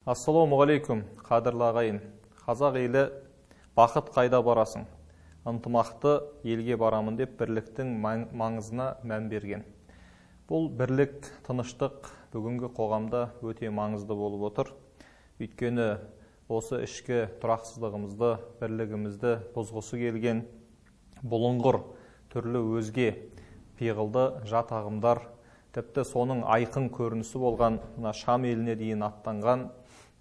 Ассалаумағалейкум, қадірлі ағайын. Қазақ елі бақыт қайда барасың? Ынтымақты елге барамын деп бірліктің маңызына мән берген. Бұл бірлік, тыныштық бүгінгі қоғамда өте маңызды болып отыр. Өйткені осы ішкі тұрақсыздығымызды, бірлігімізді бұзғысы келген бұлыңғыр түрлі өзге пиғылды жат ағымдар, тіпті соның айқын көрінісі болған Шам еліне дейін аттанған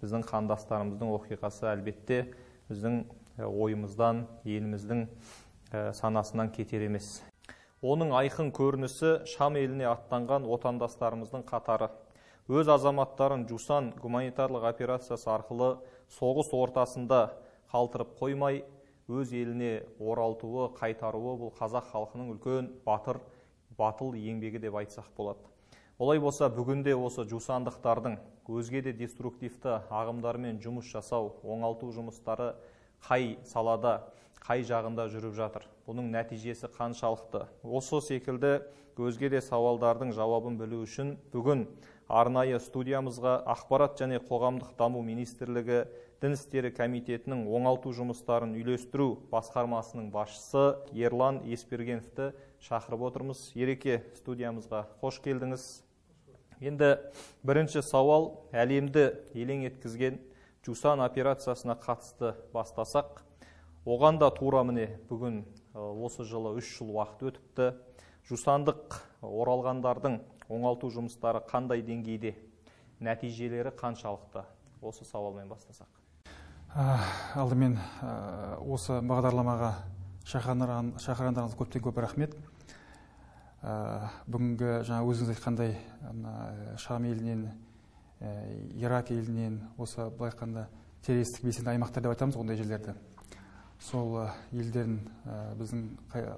біздің қандастарымыздың оқиғасы әлбетте біздің ойымыздан, еліміздің санасынан кетер емес. Оның айқын көрінісі Шам еліне аттанған отандастарымыздың қатары. Өз азаматтарын Жусан гуманитарлық операциясы арқылы соғыс ортасында қалтырып қоймай, өз еліне оралтуы, қайтаруы бұл қазақ халқының үлкен батыл еңбегі деп айтсақ болады. Олай болса, бүгінде осы жусандықтардың өзге де деструктивті ағымдармен жұмыс жасау, оңалту жұмыстары қай салада, қай жағында жүріп жатыр? Бұның нәтижесі қаншалықты? Осы секілді өзге де сауалдардың жауабын білу үшін бүгін арнайы студиямызға Ақпарат және қоғамдық даму министрлігі Дін істері комитетінің оңалту жұмыстарын үйлестіру басқармасының басшысы Ерлан Еспергеновті шақырып отырмыз. Ереке, студиямызға қош келдіңіз. Енді бірінші сауал әлемді елең еткізген Жусан операциясына қатысты бастасақ. Оған да тура міне бүгін осы жылы 3 жыл уақыт өтіпті. Жусандық оралғандардың оңалту жұмыстары қандай деңгейде, нәтижелері қаншалықты? Осы сауалмен бастасақ. Алдымен осы бағдарламаға шақырғандарыңыз көптен көп рахмет. Бүгінгі жаңа өзіңіз айтқандай Шам елінен, Ирак елінен, осы былай айтқанда террористік белсенді аймақтар деп айтамыз ондай жерлерді. Сол елдерін біздің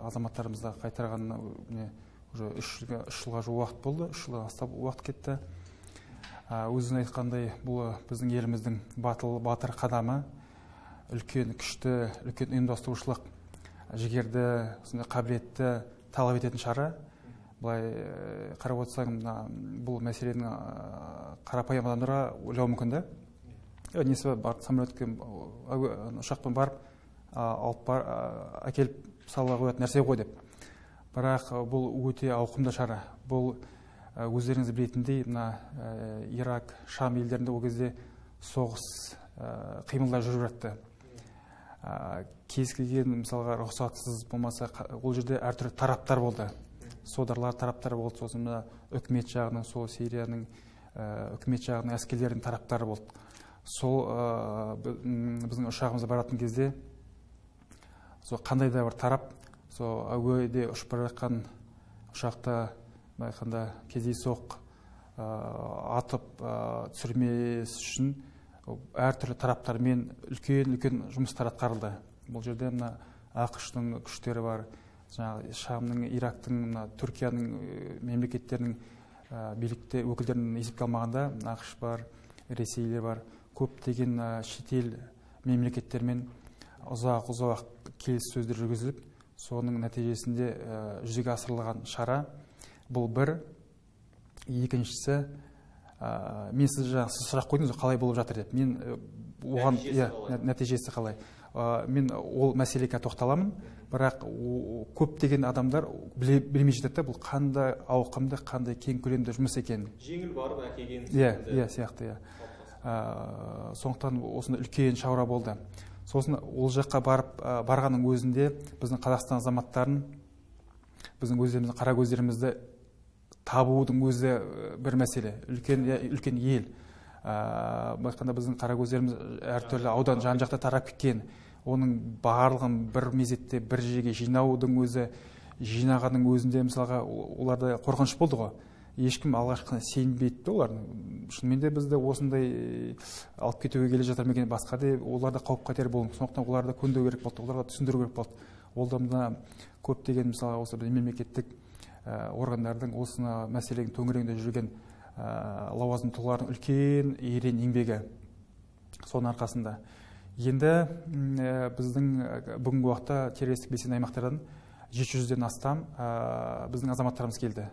азаматтарымызға қайтарғанына уже 3 жылға жуық уақыт болды, 3 жылға астам уақыт кетті. Өзіңіз айтқандай бұл біздің еліміздің батыр қадамы, үлкен күшті, үлкен ұйымдастырушылық, жігерді, қабілетті талап ететін шара. Былай қарап отырсаң, бұл мәселені қарапайым адамдарға ойлау мүмкін да. Несі бар, самолетпен, ұшақпен барып, әкеліп салуға қоятын нәрсе ғой деп. Бірақ бұл өте ауқымды шара. Бұл өздеріңіз білетіндей, Ирак, Шам елдерінде ол кезде соғыс қимылдар жүріп жатты. Кез келген мысалға рұқсатсыз болмаса, ол жерде әртүрлі тараптар болды. Содарлар тараптары болды, сосын үкімет жағының, сол Сирияның үкімет жағының әскерлерінің тараптары болды. Сол біздің ұшағымызда баратын кезде сол қандай да бір тарап, сол әуеде ұшып бара жатқан ұшақта байқанда кездейсоқ атып түсірмес үшін әртүрлі тараптармен үлкен жұмыстар атқарылды. Бұл жерде ақш-тың күштері бар, Шамның, Ирактың, Түркияның мемлекеттерінің билікте өкілдерін есепке алмағанда ақш бар, Ресейлер бар, көптеген шетел мемлекеттермен ұзақ келіссөздер жүргізіліп, соның нәтижесінде жүзеге асырылған шара. Бұл бір. Екіншісі, мен сіз сұрақ қойдыңыз, қалай болып жатыр деп. Мен оған нәтижесі қалай. Мен ол мәселеге тоқталамын, бірақ көптеген адамдар білмей жетеді, бұл қандай ауқымды, қандай кең көлемді жұмыс екенін. Жеңіл барып әкелген. Сияқты. Сондықтан осында үлкен шара болды. Сосын ол жаққа барғанның өзінде біздің Қазақстан азаматтарын, біздің өздеріміздің қара көздерімізді табудың өзі бір мәселе. Үлкен ел. Байқанда біздің қара көздеріміз әртүрлі аудан жан-жақта тарап кеткен. Оның барлығын бір мезетте бір жерге жинағанның өзінде мысалға оларда қорқыныш болды ғой. Ешкім алғашқы сенбейді олардың. Шынымен де бізді осындай алып кетуге келе жатыр ма екен, басқа да оларда қауіп-қатер болды. Сондықтан оларды көндіру керек болды, оларға түсіндіру керек болды. Ол да мына көптеген мысалы осы мемлекеттік органдардың осыны мәселенің төңірегінде жүрген лауазымды тұлғалардың үлкен ерен еңбегі соның арқасында. Енді біздің бүгінгі уақытта террористік белсенді аймақтардан 700-ден астам біздің азаматтарымыз келді.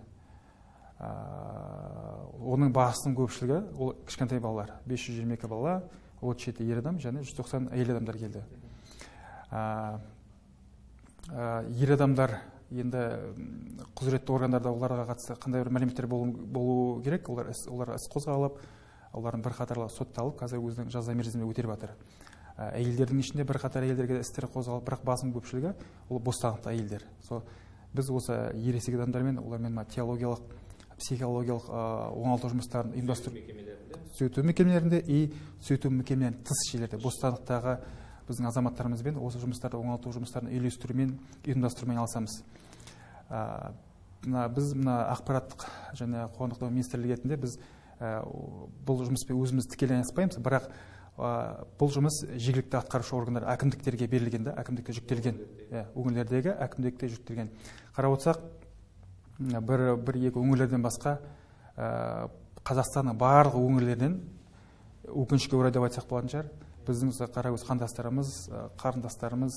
Оның басым көпшілігі ол кішкентай балалар, 522 бала, 37 ер адам және 190 әйел адамдар келді. Ер адамдар енді құзыретті органдарда оларға қатысты қандай бір мәліметтер болу керек, олар іс қозғалып, олардың бірқатарлы сотталып, қазір өзінің жаза мерзімінде өтеліп жатыр. Әйелдердің ішінде бірқатар әйелдерге істер қозғалып, бірақ басым көпшілігі ол бостандықты әйелдер. Біз осы ересек адамдармен, олармен теологиялық, психологиялық оңалту жұмыстарын ұйымдастыру түзету мекемелерінде и түзету мекемелерінің тыс жерлерде бостандықтағы біздің азаматтарымызбен осы жұмыстарды оңалту жұмыстарын үйлестірумен, ұйымдастырумен айналысамыз. Біз ақпараттық және қоғамдық даму министрлігі ретінде біз бұл жұмыспен өзіміз тікелей айналыспаймыз, бірақ бұл жұмыс жергілікті атқарушы органдар әкімдіктерге берілген, әкімдікке жүктелген, өңірлердегі әкімдікте жүктелген. Қарап отырсақ, бір-екі өңірлерден басқа Қазақстанның барлық өңірлерінен, өкінішке орай деп айтсақ болатын шығар, біздің қарагөз қандастарымыз, қарындастарымыз,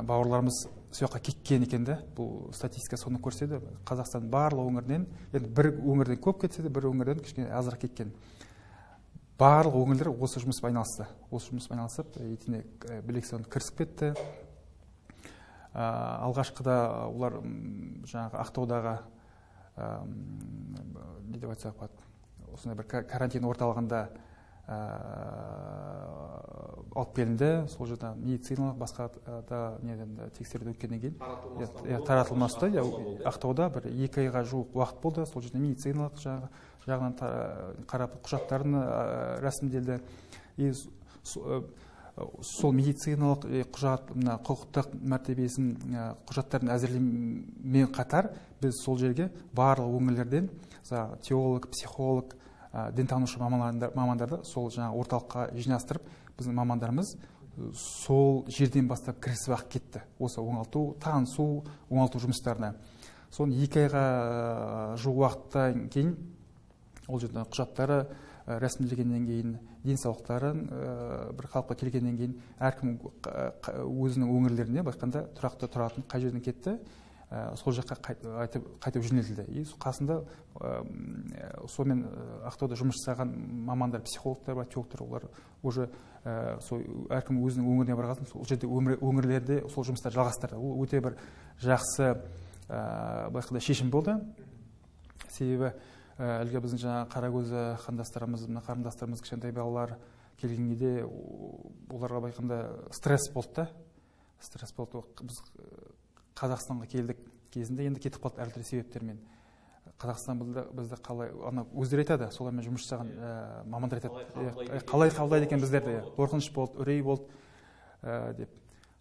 бауырларымыз сояққа кеткен екен. Бұл статистика соны көрсетеді. Қазақстан барлық өңірінен, бір өңірден көп кетсе де, бір өңірден кішкене азырақ кеткен. Барлық өңірлер осы жұмыспен айналысты. Осы жұмыспен айналысып, етіне білексе кірісіп кетті. Алғашқыда олар жаңағы Ақтаудағы не деп айтсақ болады, осындай бір карантин орталығында алып келінді. Сол жерде медициналық басқа да тексеруден өткеннен кейін таратылмасты. Ақтауда бір 2 айға жуық уақыт болды. Сол жерде медициналық жағынан қарап құжаттарын рәсімделді. Сол медициналық құжат, құқықтық мәртебесін құжаттарын әзірлеумен қатар біз сол жерге барлық өңірлерден теолог, психолог, дінтанушы мамандарды сол орталыққа жинастырып, біздің мамандарымыз сол жерден бастап кірісіп ақ кетті. Осы оңалту, танысу, оңалту жұмыстарына. Соны 2 айға жуық уақыттан кейін ол жерде құжаттары рәсімделгеннен кейін, денсаулықтарын бір қалыпқа келгеннен кейін әркім өзінің өңірлеріне байқанда тұрақты тұратын қай жерден кетті, сол жаққа қайтып жөнелтілді. Қасында сонымен Ақтауда жұмыс жасаған мамандар, психологтар бар, теологтар, олар уже әркім өзінің өңіріне барған, сол жерде өңірлерде сол жұмыстар жалғастырды. Ол өте бір жақсы байқында шешім болды. Себебі әлгі біздің жаңа қарагөзі қандастарымыз, қарындастарымыз, кішкентай балалар келгенде оларға байқында стресс болды. Стресс болды. Біз Қазақстанға келдік кезінде енді кетіп қалды әртүрлі себептермен. Қазақстан бізді қалай, өздері айтады, солармен жұмыс жасаған мамандар айтады, қалай қабылдайды екен біздерді, қорқыныш болды, үрей болды деп.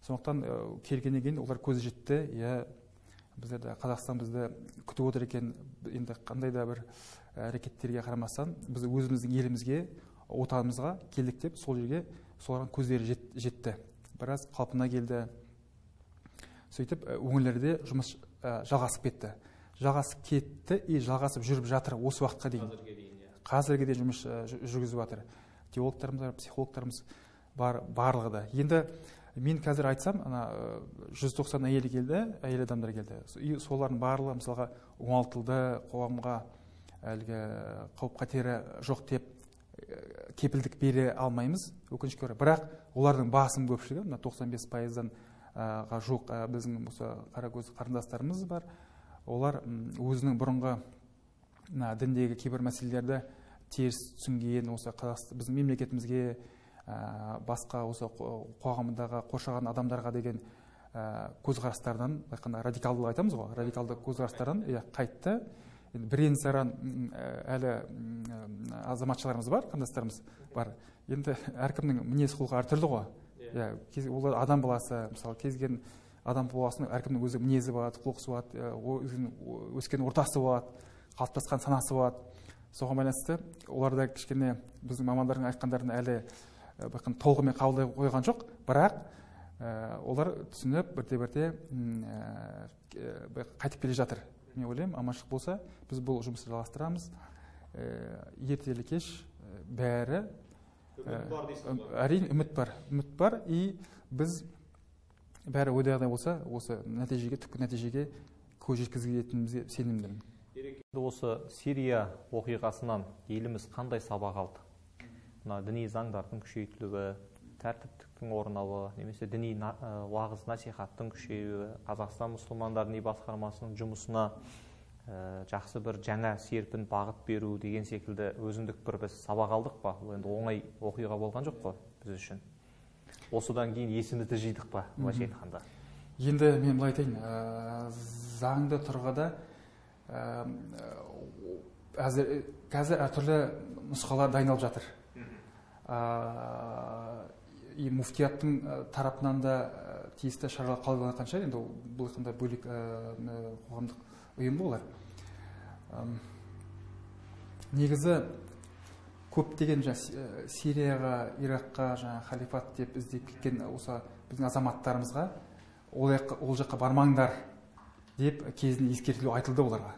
Сондықтан келгеннен кейін олар көзі жетті, біздерді Қазақстан бізді күтіп отыр екен. Енді қандай да бір әрекеттерге қарамастан біз өзіміздің елімізге, отанымызға келдік деп, сол жерге солардың көздері жетті. Біраз қалпына келді. Сөйтіп өңірлерде жұмыс жалғасып кетті. Жалғасып кетті и жалғасып жүріп жатыр осы уақытқа дейін. Қазірге дейін жұмыс жүргізіп жатыр. Теологтарымыз бар, психологтарымыз бар, барлығы да. Енді мен қазір айтсам, 190 әйел келді, әйел адамдар келді. Солардың барлығы мысалға оңалтылды, қоғамға әлгі қауіп қатері жоқ деп кепілдік бере алмаймыз, өкінішке орай. Бірақ олардың басым көпшілігі, 95%-дан жуық біздің қарагөз қарындастарымыз бар. Олар өзінің бұрынғы діндегі кейбір мәселелерді теріс түсінген, осы біздің мемлекетімізге, басқа осы қоғамындағы қоршаған адамдарға деген көзқарастардан, радикалдылық айтамыз ғой, радикалды көзқарастардан қайтты. Бірен-саран әлі азаматшыларымыз бар, қандастарымыз бар. Енді әркімнің мінез құлқы әртүрлі ғой. Олар адам баласы, мысалы кезген адам баласының әркімнің өзі мінезі болады, құлқысы болады, өскен ортасы болады, қалыптасқан санасы болады. Соған байланысты оларда кішкене біздің мамандардың айтқандарын әлі толығымен қабылдай қойған жоқ, бірақ олар түсініп бірте-бірте қайтып келе жатыр. Мен ойлаймын, аманшылық болса, біз бұл жұмысты жалғастырамыз. Ертелі кеш бәрі әрине үміт бар, и біз бәрі ойдағыдай болса, осы нәтижеге, түпкі нәтижеге көз жеткізетінімізге сенімдімін. Осы Сирия оқиғасынан еліміз қандай сабақ алды? Мына діни заңдардың күшейтілуі, тәртіптіктің орнауы, немесе діни уағыз насихаттың күшеюі, Қазақстан мұсылмандар діни басқармасының жұмысына жақсы бір жаңа серпін бағыт беру деген секілді өзіндік бір біз сабақ алдық па? Бұл енді оңай оқиға болған жоқ қой біз үшін. Осыдан кейін есімізді жидық па, былайша айтқанда? Енді мен былай айтайын, заңды тұрғыда қазір әртүрлі нұсқалар дайындалып жатыр. Муфтияттың тарапынан да тиісті шаралар қабылданған шығар. Енді бұл қандай бөлек қоғамдық ұйым болар. Негізі көптеген Сирияға, Иракқа, халифат деп іздеп кеткен осы біздің азаматтарымызға ол жаққа бармаңдар деп кезінде ескертілу айтылды оларға.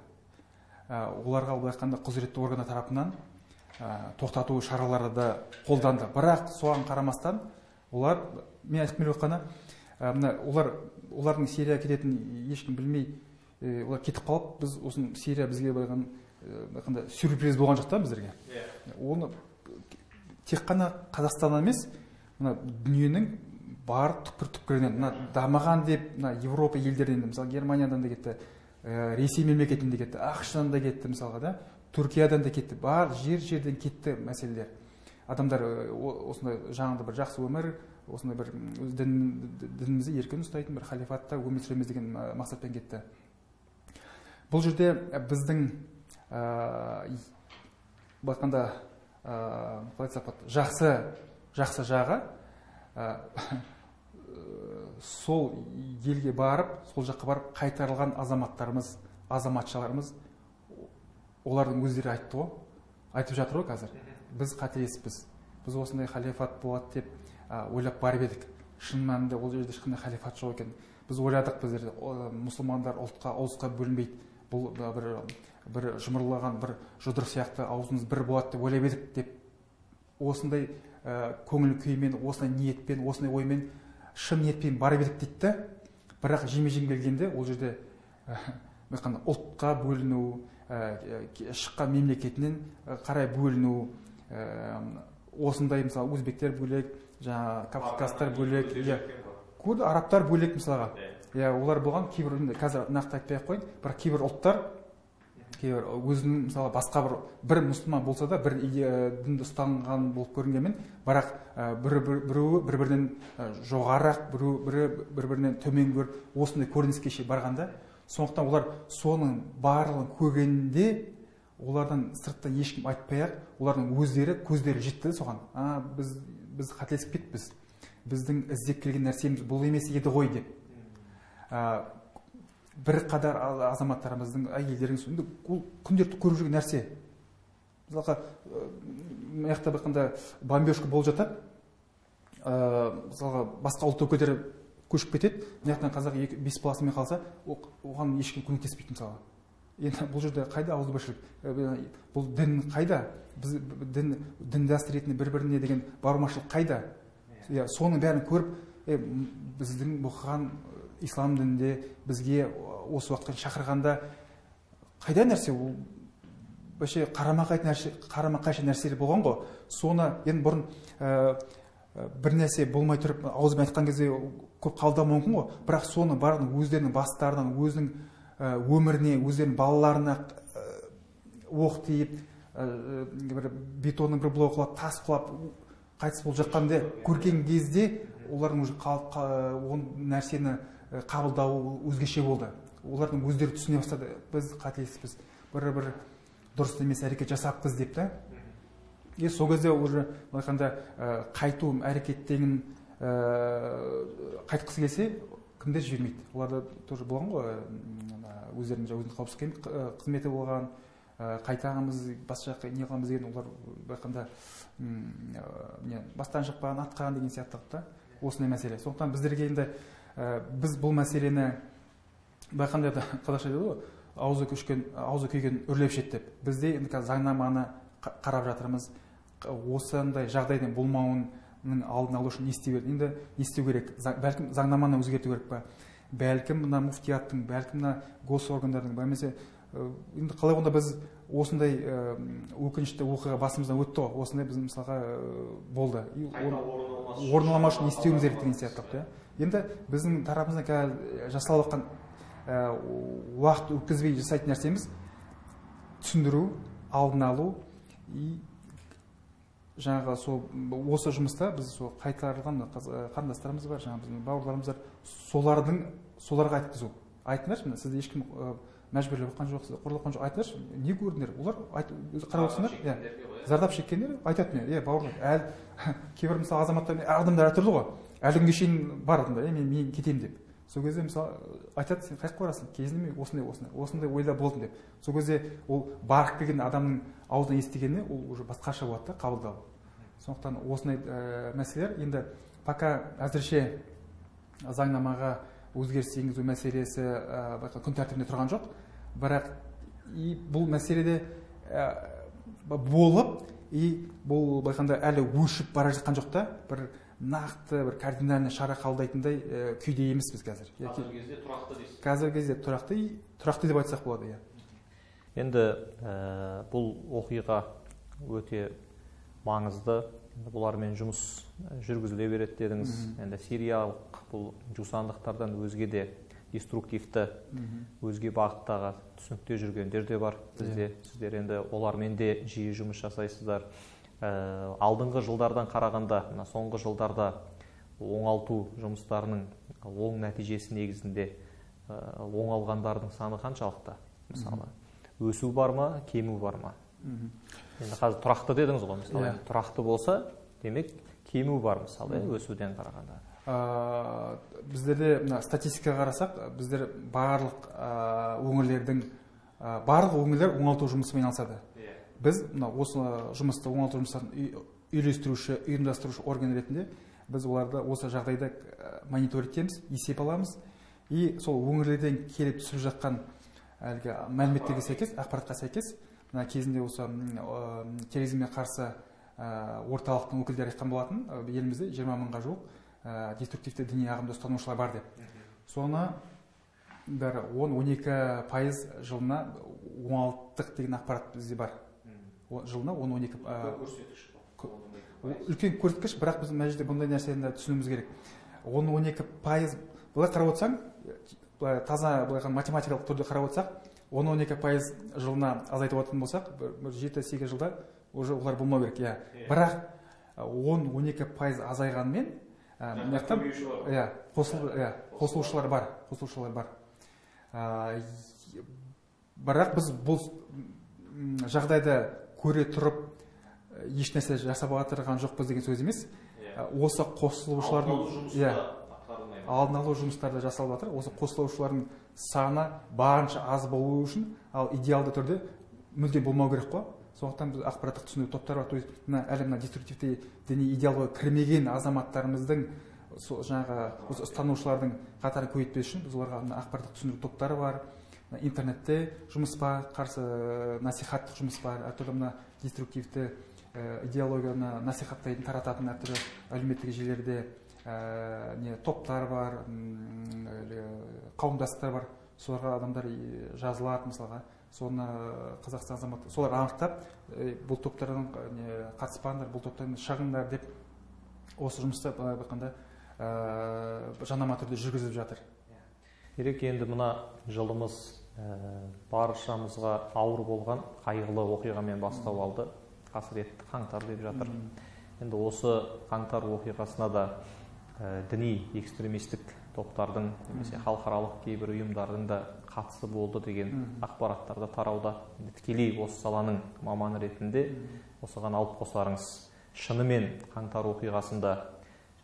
Оларға бұл айтқанда құзыретті органдар тарапынан тоқтату шаралары да қолданды. Бірақ соған қарамастан олар, мен айтқым келіп отқаны, олардың Сирияға кететінін ешкім білмей, олар кетіп қалып, біз осының Сирия бізге байқанда сюрприз болған жоқ та біздерге. Оны тек қана Қазақстан емес, дүниенің бар түкпір-түкпірінен, дамыған деп Европа елдерінен, мысалы Германиядан да кетті, Ресей мемлекетінен де кетті, ақш-тан да кетті, мысалға да, Түркиядан да кетті, бар жерден кетті мәселелер. Адамдар осындай жаңағыдай бір жақсы өмір, осындай бір дінімізді еркін ұстайтын бір халифатта өмір сүреміз деген мақсатпен кетті. Бұл жерде біздің байқанда жақсы жағы сол елге барып, сол жаққа барып қайтарылған азаматтарымыз, азаматшаларымыз олардың өздері айтты ғой, айтып жатыр ғой қазір. Біз қателеспіз. Біз осындай халифат болады деп ойлап барып едік. Шын мәнінде ол жерде ешқандай халифат жоқ екен. Біз ойладық, біздер мұсылмандар ұлтқа, ұлысқа бөлінбейді. Бұл бір жұмырлаған, бір жұдырық сияқты аузымыз бір болады деп ойлап едік деп осындай көңіл күймен, осындай ниетпен, осындай оймен, шын ниетпен барып едік дейді. Бірақ жеме-жем келгенде ол жерде ұлтқа бөліну, шыққан мемлекетінен қарай бөліну, осындай мысалы өзбектер бөлек, кавказдар бөлек, арабтар бөлек мысалға. Олар болған кейбір, қазір нақты айтпай ақ қойын, бірақ кейбір ұлттар өзінің мысалы басқа бір мұсылман болса да бір дінді ұстанған болып көрінгенмен, бірақ біреуі бір-бірінен жоғарақ, біреуі бір-бірінен төмен көріп, осындай көрініске шейін барғанда, сондықтан олар соның барлығын көргенде олардан сырттан ешкім айтпай-ақ, олардың көздері жетті соған. Біз қателесіп кетіппіз. Біздің іздеп келген нәрсеміз бұл емес еді ғой деп. Бір қадар азаматтарымыздың, әйелдердің күнделікті көріп жүрген нәрсе. Мысалға, маяқта бақында бомбежка болып жатады. Мысалға, басқа ұлт өкілдері көшіп кетеді. Маяқтан қазақ 5 баласымен қалса, оған ешкім көмектеспейді мысалға. Енді бұл жерде қайда ауызбіршілік? Бұл дін қайда? Дін дәстүр ретінде бір-біріне деген бармашылық қайда? Соның бәрін көріп, біздің бұққан ислам дінінде бізге осы уақытқа шақырғанда қайда нәрсе? Ол бәше қарама-қайшы нәрселер болған ғой. Соны енді бұрын бір нәрсе болмай тұрып ауызбен айтқан кезде көп қабылдау мүмкін ғой. Бірақ соны барын өздерінің бастарынан, өзінің өміріне, өздерінің балаларына оқ тиіп, бетонның бір блок құлап, тас құлап, қайтыс болып жатқанда көрген кезде олардың нәрсені қабылдауы өзгеше болды. Олардың өздері түсіне бастады. Біз қателеспіз, бір дұрыс емес әрекет жасаппыз деп та. Сол кезде уже қайту әрекеттегін қайтқысы келсе, кімдер жібермейді. Оларда тоже болған ғой, өздерінің қауіпсіздік қызметі болған, қайтағымыз, бас жаққа не қыламыз деген, олар байқанда бастан шықпаған, атқаған деген сияқтылықта осындай мәселе. Сондықтан біздерге енді біз бұл мәселені байқанда қазақша дейді ғой, аузы күйген үрлеп ішеді деп. Бізде енді заңнаманы қарап жатырмыз. Осындай жағдайдың болмауының алдын алу үшін не істеу керек? Бәлкім заңнаманы өзгерту керек па? Бәлкім мына муфтияттың, бәлкім мына госоргандардың, бәлкім енді қалай онда біз осындай өкінішті оқиға басымыздан өтті ғой, осындай біз мысалға болды, орын алмас үшін не істеуіміз керек деген сияқты. Енді біздің тарапымыздан қазір жасалып жатқан уақыт өткізбей жасайтын нәрсеміз түсіндіру, алдын алу, жаңағы осы жұмыста біз қайтарылған қандастарымыз бар, жаңағы біздің бауырларымыз бар, соларға айтқызу. Айтыңдаршы, сізді ешкім мәжбүрлеп жатқан жоқ, қорлап жатқан жоқ, айтыңдаршы, не көрдіңдер? Олар қарап отырсыңдар, зардап шеккендер айтады, бауырлар, кейбір мысалы азаматтар, адамдар әртүрлі ғой, әлі күнге шейін бар адамдар, мен кетемін деп. Сол кезде мысалы айтады, сен қайық барасың, кезінде мен осындай ойда болдым деп. Сол кезде ол барып келген адамның аузынан естігеніне ол уже басқаша болады да, қабылдау. Сондықтан осындай мәселелер енді пока әзірше заңнамаға өзгеріс енгізу мәселесі күн тәртібінде тұрған жоқ. Бірақ бұл мәселеде болып, бұл байқанда әлі өшіп бара жатқан жоқ та, бір нақты, бір кардинальный шара қабылдайтындай күйде емеспіз қазір. Қазіргі кезде тұрақты дейсіз. Қазіргі кезде тұрақты деп айтсақ болады. Енді бұл оқиға өте маңызды. Бұлармен жұмыс жүргізіле береді дедіңіз. Енді сириялық бұл жусандықтардан өзге де деструктивті, өзге бағыттағы түсінікте жүргендер де бар бізде. Сіздер енді олармен де жиі жұмыс жасайсыздар. Алдыңғы жылдардан қарағанда, соңғы жылдарда оңалту жұмыстарының оң нәтижесі негізінде оңалғандардың саны қаншалықты? Мысалы, өсу бар ма, кему бар ма? Енді қазір тұрақты дедіңіз ғой, мысалы, тұрақты болса, демек кему бар, мысалы, өсуден қарағанда. Біздерде статистикаға қарасақ, біздер барлық өңірлер оңалту жұмысымен айналысады. Біз осы жұмысты, оңалту жұмыстарын үйлестіруші, ұйымдастырушы орган ретінде біз оларды осы жағдайда мониторингтеміз, есеп аламыз. И сол өңірлерден келіп түсіп жатқан әлгі мәліметтерге сәйкес, ақпаратқа сәйкес, кезінде осы терроризмге қарсы орталықтың өкілдері айтқан болатын, елімізде 20 мыңға жуық деструктивті діни ағымды ұстанушылар бар деп. Соны бір 10-12% жылына оңалттық деген ақпарат бізде бар. Жылына 10-12 үлкен көрсеткіш, бірақ біз мәжілде бұндай нәрсені түсінуіміз керек. 10-12% былай қарап отырсаң, таза математикалық түрде қарап отырсақ, 10-12% жылына азайтып отыратын болсақ, 7-8 жылда уже олар болмау керек. Бірақ 10-12% азайғанмен қосылушылар бар. Бірақ біз бұл жағдайда көре тұрып еш нәрсе жасап жатырған жоқпыз деген сөз емес. Осы қосылушылардың алдын алу жұмыстары жасалып жатыр. Осы қосылушылардың саны барынша аз болу үшін, ал идеалды түрде мүлде болмау керек қой. Сондықтан біз ақпараттық түсіну топтар бар. Әлемнің деструктивті діни идеалға кірмеген азаматтарымыздың жаңағы ұстанушылардың қатарын көбейтпес үшін біз оларға ақпараттық түсіну топтары бар. Интернетте жұмыс бар, қарсы насихаттық жұмыс бар, әртүрлі деструктивті идеологияны насихаттайтын, тарататын әртүрлі әлеуметтік желілерде топтар бар, қауымдастықтар бар. Соларға адамдар жазылады, мысалға. Соны Қазақстан азаматы солар анықтап, бұл топтардан қатыспаңдар, бұл топтардан шығыңдар деп осы жұмысты бақанда жанама түрде жүргізіп жатыр. Керек енді мына жылымыз баршамызға ауыр болған қайғылы оқиғамен бастау алды. Қасіретті қаңтар деп жатыр. Енді осы қаңтар оқиғасына да діни экстремистік топтардың немесе халықаралық кейбір ұйымдардың да қатысы болды деген ақпараттарда тарауда. Тікелей осы саланың маманы ретінде осыған алып қосарыңыз. Шынымен қаңтар оқиғасында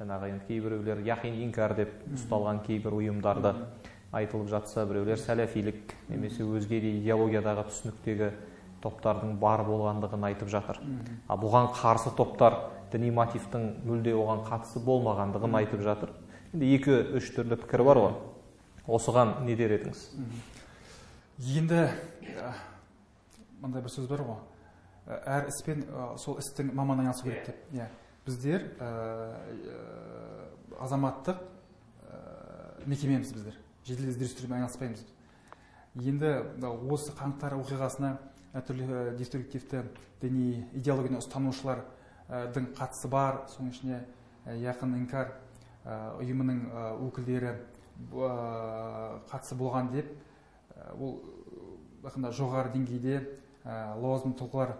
жаңағы кейбіреулер яқин инкар деп ұсталған кейбір ұйымдарды айтылып жатса, біреулер сәләфилік немесе өзге де идеологиядағы түсініктегі топтардың бар болғандығын айтып жатыр. Бұған қарсы топтар діни мотивтің мүлде оған қатысы болмағандығын айтып жатыр. Енді 2-3 түрлі пікір бар ғой. Осыған не дер едіңіз? Енді мындай бір сөз бар ғой. Әр іспен сол істің маманы айналысу керек деп. Біздер азаматтық мекемеміз біздер. Жедел іздестірумен айналыспаймыз. Енді осы қаңтар оқиғасына әртүрлі деструктивті діни идеологияны ұстанушылардың қатысы бар. Соның ішіне Якын Инкар ұйымының өкілдері қатысы болған деп, ол жоғары деңгейде лауазымды тұлғалар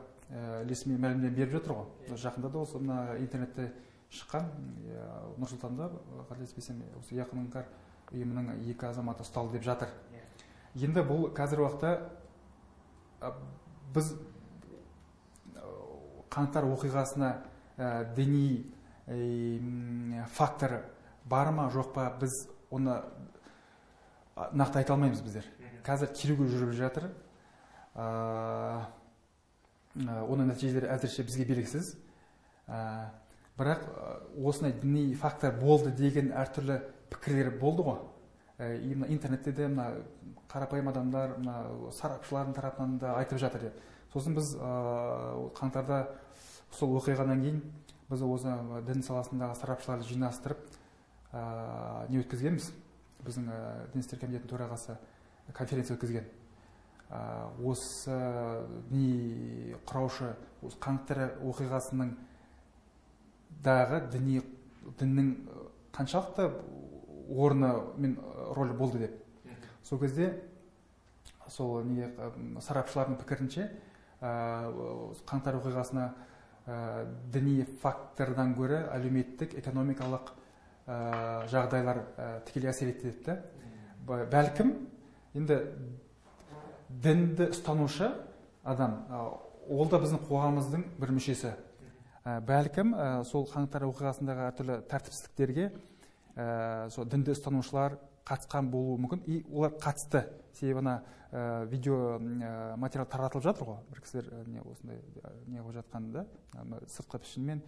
ресми мәлімдеме беріп жатыр ғой. Жақында да осы интернетте шыққан, Нұрсұлтанда қателеспесем, осы Якын Инкар ұйымының 2 азаматы ұсталды деп жатыр. Енді бұл қазір уақытта біз қаңтар оқиғасына діни фактор бар ма жоқ па, біз оны нақты айта алмаймыз біздер. Қазір тергеу жүріп жатыр. Оның нәтижелері әзірше бізге белгісіз. Бірақ осындай діни фактор болды деген әртүрлі пікірлер болды ғой. Интернетте де қарапайым адамдар, сарапшылардың тарапынан да айтып жатыр деп. Сосын біз қаңтарда сол оқиғадан кейін біз осы дін саласындағы сарапшыларды жинастырып не өткізгенбіз. Біздің дін істер комитетінің төрағасы конференция өткізген. Осы діни құраушы қаңтар оқиғасының дағы діннің қаншалықты орны мен рөлі болды деп. Сол кезде сол сарапшылардың пікірінше қаңтар оқиғасына діни фактордан гөрі әлеуметтік, экономикалық жағдайлар тікелей әсер етті. Бәлкім енді дінді ұстанушы адам, ол да біздің қоғамымыздың бір мүшесі. Бәлкім сол қаңтар оқиғасындағы әртүрлі тәртіпсіздіктерге сол дінді ұстанушылар қатысқан болуы мүмкін. И олар қатысты. Себебі видео материал таратылып жатыр ғой. Бір кісілер осындай не қойып жатқанда, сыртқы пішінмен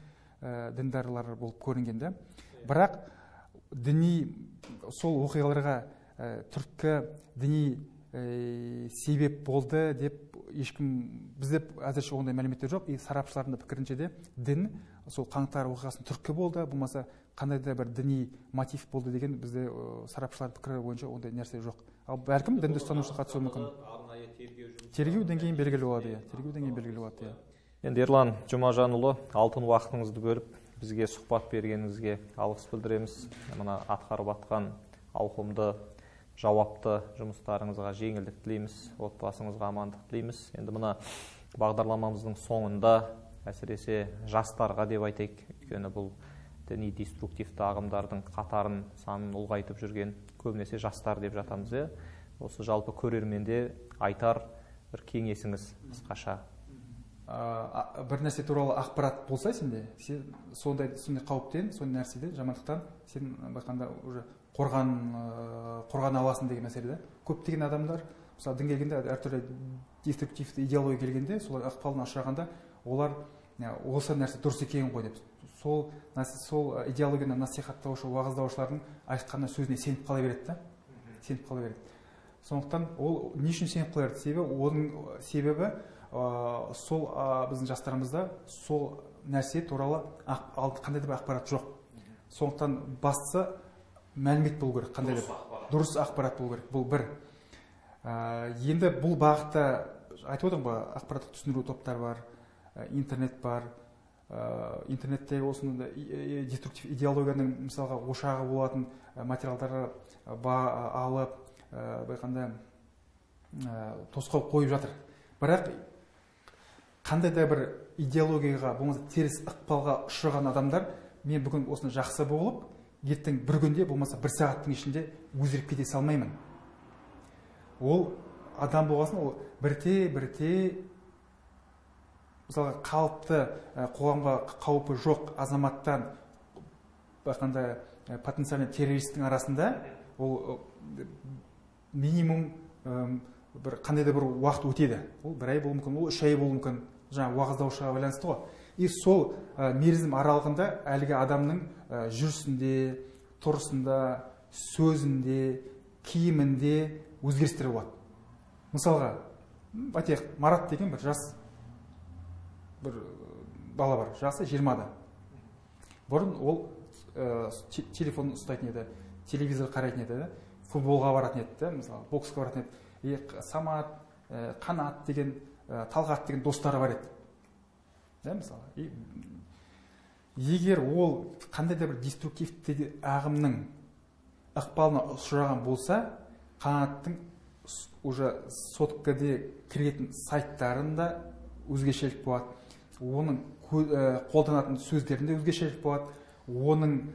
діндарлар болып көрінгенде. Бірақ діни сол оқиғаларға түрткі діни себеп болды деп ешкім, бізде әзірше ондай мәліметтер жоқ. И сарапшылардың пікірінше де дін сол қаңтар оқиғасының түрткі болды, болмаса қандай да бір діни мотив болды деген бізде сарапшылардың пікірі бойынша ондай нәрсе жоқ. Ал бәлкім дінді ұстанушы қатысуы мүмкін. Тергеу деңгейін белгілі болады. Тергеу деңгейін белгілі болады. Енді Ерлан Жұмажанұлы, алтын уақытыңызды бөліп бізге сұхбат бергеніңізге алғыс білдіреміз. Мына атқарып жатқан ауқымды жауапты жұмыстарыңызға жеңілдік тілейміз, отбасыңызға амандық тілейміз. Енді мына бағдарламамыздың соңында әсіресе жастарға деп айтайық, өйткені бұл діни деструктивті ағымдардың қатарын санын ұлғайтып жүрген көбінесе жастар деп жатамыз. Осы жалпы көрерменде айтар бір кеңесіңіз қысқаша. Бір нәрсе туралы ақпарат болса сенде, сен сондай қауіптен, сондай нәрседен, жамандықтан сен байқанда уже қорған аласың деген мәселеде. Көптеген адамдар, мысалы дінге келгенде, әртүрлі деструктивті идеология келгенде, солар ықпалына ұшырағанда, олар осы нәрсе дұрыс екен ғой деп. Сол идеологияны насихаттаушы, уағыздаушылардың айтқаны сөзіне сеніп қала береді. Сеніп қала береді. Сондықтан ол не үшін сеніп қала береді? Оның себебі сол біздің жастарымызда сол нәрсе туралы қандай да бір ақпарат жоқ. Сондықтан бастысы мәлімет болу керек, қандай да дұрыс ақпарат болу керек. Бұл бір. Енді бұл бағытта айтып отырмын ба, ақпараттық түсіндіру топтар бар, интернет бар. Интернетте осындай деструктив идеологияның мысалға ошағы болатын материалдары алып, байқанда тосқау қойып жатыр. Бірақ қандай да бір идеологияға, болмаса теріс ықпалға ұшыраған адамдар, мен бүгін осыны жақсы болып, ертең бір күнде, болмаса бір сағаттың ішінде өзгеріп кете салмаймын. Ол адам болғасын, ол бірте мысалға қалыпты қоғамға қаупі жоқ азаматтан байқанда потенциальный террористтің арасында ол минимум бір қандай да бір уақыт өтеді. Ол бір ай болуы мүмкін, ол 3 ай болуы мүмкін. Жаңа уағыздаушыға байланысты ғой. И сол мерзім аралығында әлгі адамның жүрісінде, тұрысында, сөзінде, киімінде өзгерістер болады. Мысалға, Марат деген бір жас бір бала бар, жасы 20-да. Бұрын ол телефон ұстайтын еді, телевизор қарайтын еді, футболға баратын еді, мысалы, боксқа баратын еді. Самат, Қанат деген, Талғат деген достары бар еді. Мысалы, егер ол қандай да бір деструктивті ағымның ықпалына ұшыраған болса, Қанаттың уже соткаде кіретін сайттарында өзгешелік болады. Оның қолданатын сөздерінде өзгешелік болады. Оның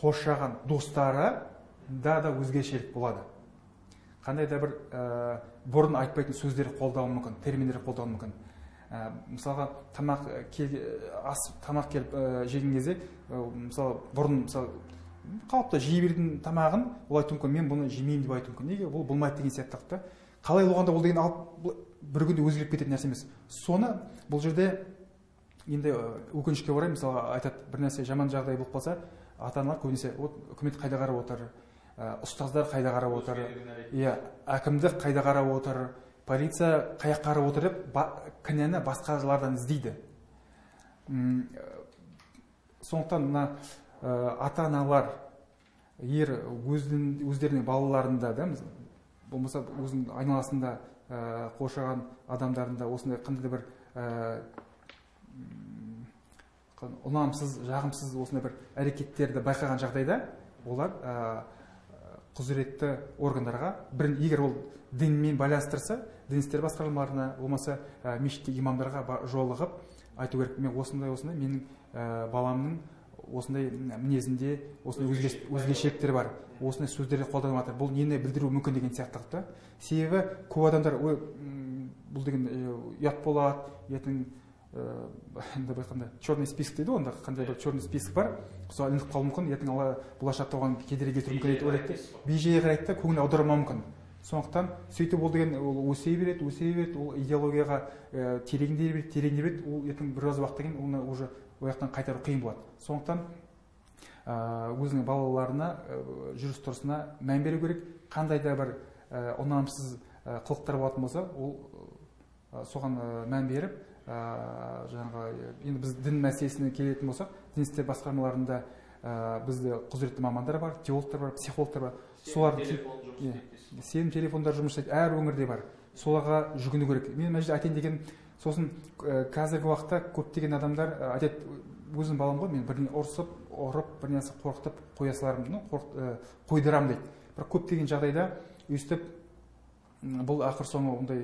қоршаған достары да өзгешелік болады. Қандай да бір бұрын айтпайтын сөздер қолдануы мүмкін, терминдер қолдануы мүмкін. Мысалға, тамақ келіп жеген кезде, мысалы, бұрын қалыпта жей берген тамағын ол айту мүмкін, мен бұны жемеймін деп айту мүмкін. Неге? Ол болмайды деген сияқты. Қалай болғанда ол деген алып бір күнде өзгеріп кететін нәрсе емес. Соны бұл жерде енді өкінішке орай, мысалы, айтады, бір нәрсе жаман жағдай болып қалса, ата-аналар көбінесе үкімет қайда қарап отыр, ұстаздар қайда қарап отыр, әкімдік қайда қарап отыр, полиция қай жаққа қарап отыр деп кінәні басқалардан іздейді. Сондықтан мына ата-аналар өздерінің балаларында, болмаса өзінің айналасында қоршаған адамдарында осындай қандай бір ұнамсыз, жағымсыз осындай бір әрекеттерді байқаған жағдайда, олар құзыретті органдарға, егер ол дінмен байланыстырса, дін істері басқармаларына, болмаса мешітке, имамдарға жолығып айту керек, мен осындай, менің баламның осындай мінезінде осындай өзгешеліктер бар, осындай сөздерді қолданып жатыр, бұл нені білдіру мүмкін деген сияқты. Себебі көп адамдар бұл деген ұят болады, ертең черный список дейді, онда қандай бір черный список бар, сол ілініп қалуы мүмкін, ертең болашақта оған кедергі келтіруі мүмкін деп ойлайды, бей-жай қарайды да, көңіл аудармауы мүмкін. Сондықтан сөйтіп ол деген өсе береді, ол идеологияға тереңдей береді, ол ертең біраз уақыттан кейін оны уже ояқтан қайтару қиын болады. Сондықтан өзінің балаларына, жүріс-тұрысына мән беру керек, қандай да бір ұнамсыз қылықтар болатын болса, ол соған мән беріп, енді біз дін мәселесіне келетін болсақ, дін істері басқармаларында бізде құзыретті мамандар бар, теологтар бар, психологтар бар. Солар сенім телефондар жұмыс істейді, әр өңірде бар. Соларға жүгіну керек. Мен мына жерде айтайын деген, сосын қазіргі уақытта көптеген адамдар айтады, өзім балам ғой, мен бірдеңе ұрып, бірнәрсе қорқытып қоя салармын, қойдырам дейді. Бірақ көптеген жағдайда өйстіп бұл ақыр соңы ондай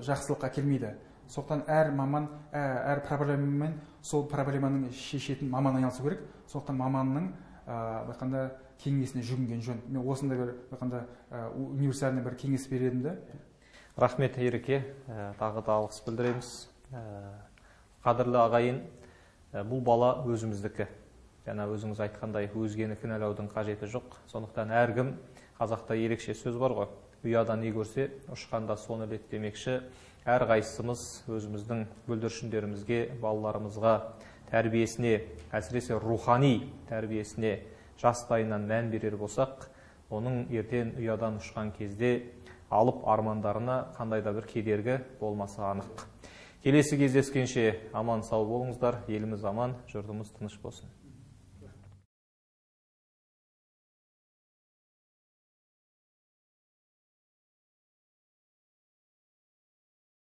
жақсылыққа келмейді. Сондықтан әр маман, әр проблемамен сол проблеманың шешетін маман айналысу керек. Сондықтан маманның байқанда кеңесіне жүгінген жөн. Мен осындай бір байқанда универсальный бір кеңес бередім де. Рахмет Ереке, тағы да алғыс білдіреміз. Қадірлі ағайын, бұл бала өзіміздікі. Жаңа өзіңіз айтқандай, өзгені кінәлаудың қажеті жоқ. Сондықтан әркім, қазақта ерекше сөз бар ғой, ұядан не көрсе, ұшқанда соны білет демекші. Әр қайсымыз өзіміздің бүлдіршіндерімізге, балаларымызға тәрбиесіне, әсіресе рухани тәрбиесіне жастайынан мән берер болсақ, оның ертең ұядан ұшқан кезде алып армандарына қандай да бір кедергі болмасы анық. Келесі кездескенше аман сау болыңыздар, еліміз аман, жұртымыз тыныш болсын.